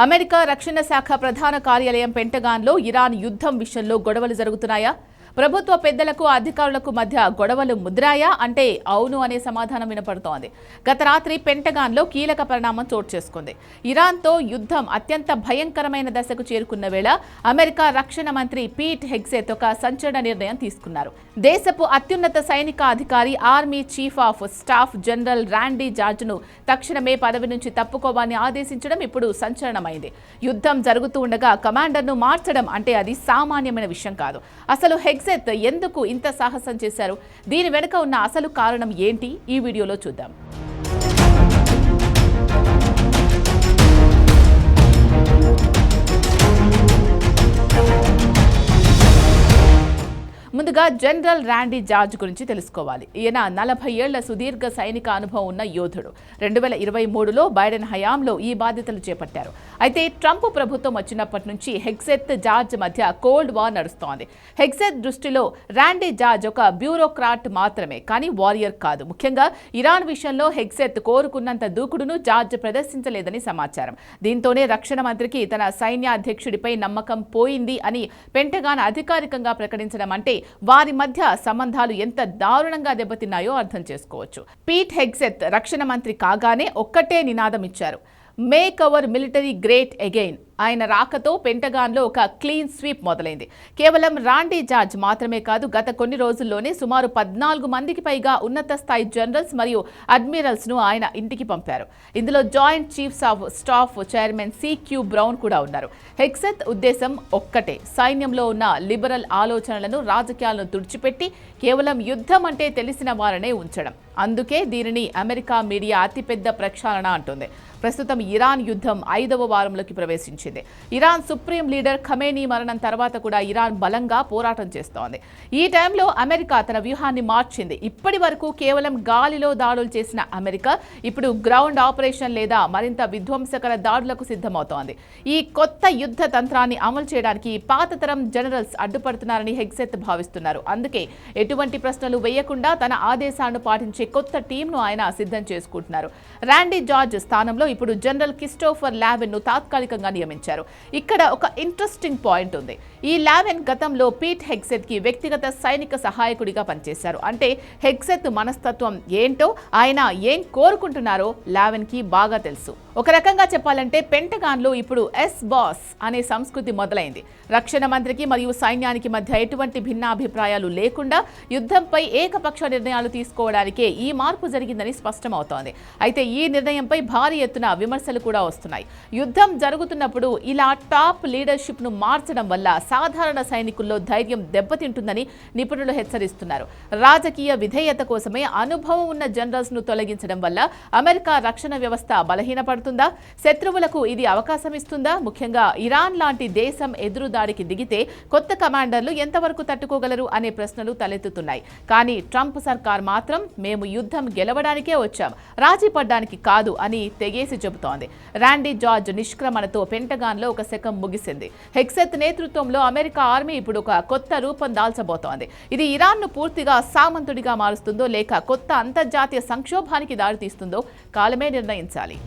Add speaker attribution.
Speaker 1: America రక్షణ శాఖ ప్రధాన కార్యాలయం పెంటగాన్లో ఇరాన్ యుద్ధం విషయంలో గొడవలు జరుగుతున్నాయా? ప్రభుత్వ పెద్దలకు అధికారులకు మధ్య గొడవలు ముదిరాయా అంటే అవును అనే సమాధానం వినపడుతోంది. గత రాత్రి పెంటగాన్లో కీలక పరిణామం చోటు చేసుకుంది. ఇరాన్తో యుద్ధం అత్యంత భయంకరమైన దశకు చేరుకున్న వేళ అమెరికా రక్షణ మంత్రి పీట్ హెగ్సెత్ ఒక సంచలన నిర్ణయం తీసుకున్నారు. దేశపు అత్యున్నత సైనిక అధికారి army chief of staff general Randy జార్జ్ను తక్షణమే పదవి నుంచి తప్పుకోవాలని ఆదేశించడం ఇప్పుడు సంచలనమైంది. యుద్ధం జరుగుతూ ఉండగా కమాండర్ను మార్చడం అంటే అది సామాన్యమైన విషయం కాదు. అసలు హెగ్సెత్ ఎందుకు ఇంత సాహసం చేశారు? దీని వెనుక ఉన్న అసలు కారణం ఏంటి? ఈ వీడియోలో చూద్దాం. ముందుగా జనరల్ ర్యాండీ జార్జ్ గురించి తెలుసుకోవాలి. ఈయన 40 ఏళ్ల సుదీర్ఘ సైనిక అనుభవం ఉన్న యోధుడు. 2023లో బైడెన్ హయాంలో ఈ బాధ్యతలు చేపట్టారు. అయితే ట్రంప్ ప్రభుత్వం వచ్చినప్పటి నుంచి హెగ్సెత్ జార్జ్ మధ్య కోల్డ్ వార్ నడుస్తోంది. హెగ్సెత్ దృష్టిలో ర్యాండీ జార్జ్ ఒక బ్యూరోక్రాట్ మాత్రమే, కానీ వారియర్ కాదు. ముఖ్యంగా ఇరాన్ విషయంలో హెగ్సెత్ కోరుకున్నంత దూకుడును జార్జ్ ప్రదర్శించలేదని సమాచారం. దీంతోనే రక్షణ మంత్రికి తన సైన్యాధ్యక్షుడిపై నమ్మకం పోయింది అని పెంటగాన్ అధికారికంగా ప్రకటించడం అంటే వారి మధ్య సంబంధాలు ఎంత దారుణంగా దెబ్బతిన్నాయో అర్థం చేసుకోవచ్చు. పీట్ హెగ్సెత్ రక్షణ మంత్రి కాగానే ఒక్కటే నినాదం ఇచ్చారు: make our military great again. ఆయన రాకతో పెంటగాన్లో ఒక క్లీన్ స్వీప్ మొదలైంది. కేవలం ర్యాండీ జార్జ్ మాత్రమే కాదు, గత కొన్ని రోజుల్లోనే సుమారు 14 మందికి పైగా ఉన్నత స్థాయి జనరల్స్ మరియు అడ్మిరల్స్ ను ఆయన ఇంటికి పంపారు. ఇందులో Joint Chiefs of Staff chairman CQ Brown కూడా ఉన్నారు. హెగ్సెత్ ఉద్దేశం ఒక్కటే: సైన్యంలో ఉన్న లిబరల్ ఆలోచనలను, రాజకీయాలను తుడిచిపెట్టి కేవలం యుద్ధం అంటే తెలిసిన వారనే ఉంచడం. అందుకే దీనిని అమెరికా మీడియా అతిపెద్ద ప్రక్షాళన అంటుంది. ప్రస్తుతం ఇరాన్ యుద్ధం 5వ వారంలోకి ప్రవేశించింది. ఇరాన్ సుప్రీం లీడర్ ఖమేనీ మరణం తర్వాత కూడా ఇరాన్ బలంగా పోరాటం చేస్తోంది. ఈ టైంలో అమెరికా తన వ్యూహాన్ని మార్చింది. ఇప్పటి వరకు కేవలం గాలిలో దాడులు చేసిన అమెరికా ఇప్పుడు గ్రౌండ్ ఆపరేషన్ లేదా మరింత విధ్వంసకర దాడులకు సిద్ధమవుతోంది. ఈ కొత్త యుద్ధ తంత్రాన్ని అమలు చేయడానికి పాత తరం జనరల్స్ అడ్డుపడుతున్నారని హెగ్సెత్ భావిస్తున్నారు. అందుకే ఎటువంటి ప్రశ్నలు వేయకుండా తన ఆదేశాలను పాటించే కొత్త టీంను ఆయన సిద్ధం చేసుకుంటున్నారు. ర్యాండీ జార్జ్ స్థానంలో ఇప్పుడు జనరల్ క్రిస్టోఫర్ లావెన్ ను తాత్కాలికంగా నియమించారు. ఇక్కడ ఒక ఇంట్రెస్టింగ్ పాయింట్ ఉంది. ఈ లావెన్ గతంలో పీట్ హెగ్సెత్ కి వ్యక్తిగత సైనిక సహాయకుడిగా పనిచేశారు. అంటే హెగ్సెత్ మనస్తత్వం ఏంటో, ఆయన ఏం కోరుకుంటున్నారో లావెన్ కి బాగా తెలుసు. ఒక రకంగా చెప్పాలంటే పెంటగాన్లో ఇప్పుడు ఎస్ బాస్ అనే సంస్కృతి మొదలైంది. రక్షణ మంత్రికి మరియు సైన్యానికి మధ్య ఎటువంటి భిన్నాభిప్రాయాలు లేకుండా యుద్ధంపై ఏకపక్ష నిర్ణయాలు తీసుకోవడానికే ఈ మార్పు జరిగిందని స్పష్టమవుతోంది. అయితే ఈ నిర్ణయంపై భారీ ఎత్తున విమర్శలు కూడా వస్తున్నాయి. యుద్ధం జరుగుతున్నప్పుడు ఇలా టాప్ లీడర్షిప్ ను మార్చడం వల్ల సాధారణ సైనికుల్లో ధైర్యం దెబ్బతింటుందని నిపుణులు హెచ్చరిస్తున్నారు. రాజకీయ విధేయత కోసమే అనుభవం ఉన్న జనరల్స్ ను తొలగించడం వల్ల అమెరికా రక్షణ వ్యవస్థ బలహీనపడుతుందా? శత్రువులకు ఇది అవకాశం ఇస్తుందా? ముఖ్యంగా ఇరాన్ లాంటి దేశం ఎదురుదాడికి దిగితే కొత్త కమాండర్లు ఎంతవరకు తట్టుకోగలరు అనే ప్రశ్నలు తలెత్తుతున్నాయి. కానీ ట్రంప్ సర్కార్ మాత్రం మేము యుద్ధం గెలవడానికే వచ్చాం, రాజీ పడ్డానికి కాదు అని తెగేసి చెబుతోంది. ర్యాండీ జార్జ్ నిష్క్రమణతో పెంటగాన్లో ఒక శకం ముగిసింది. హెగ్సెత్ నేతృత్వంలో అమెరికా ఆర్మీ ఇప్పుడు ఒక కొత్త రూపం దాల్చబోతోంది. ఇది ఇరాన్ను పూర్తిగా సామంతుడిగా మారుస్తుందో లేక కొత్త అంతర్జాతీయ సంక్షోభానికి దారితీస్తుందో కాలమే నిర్ణయించాలి.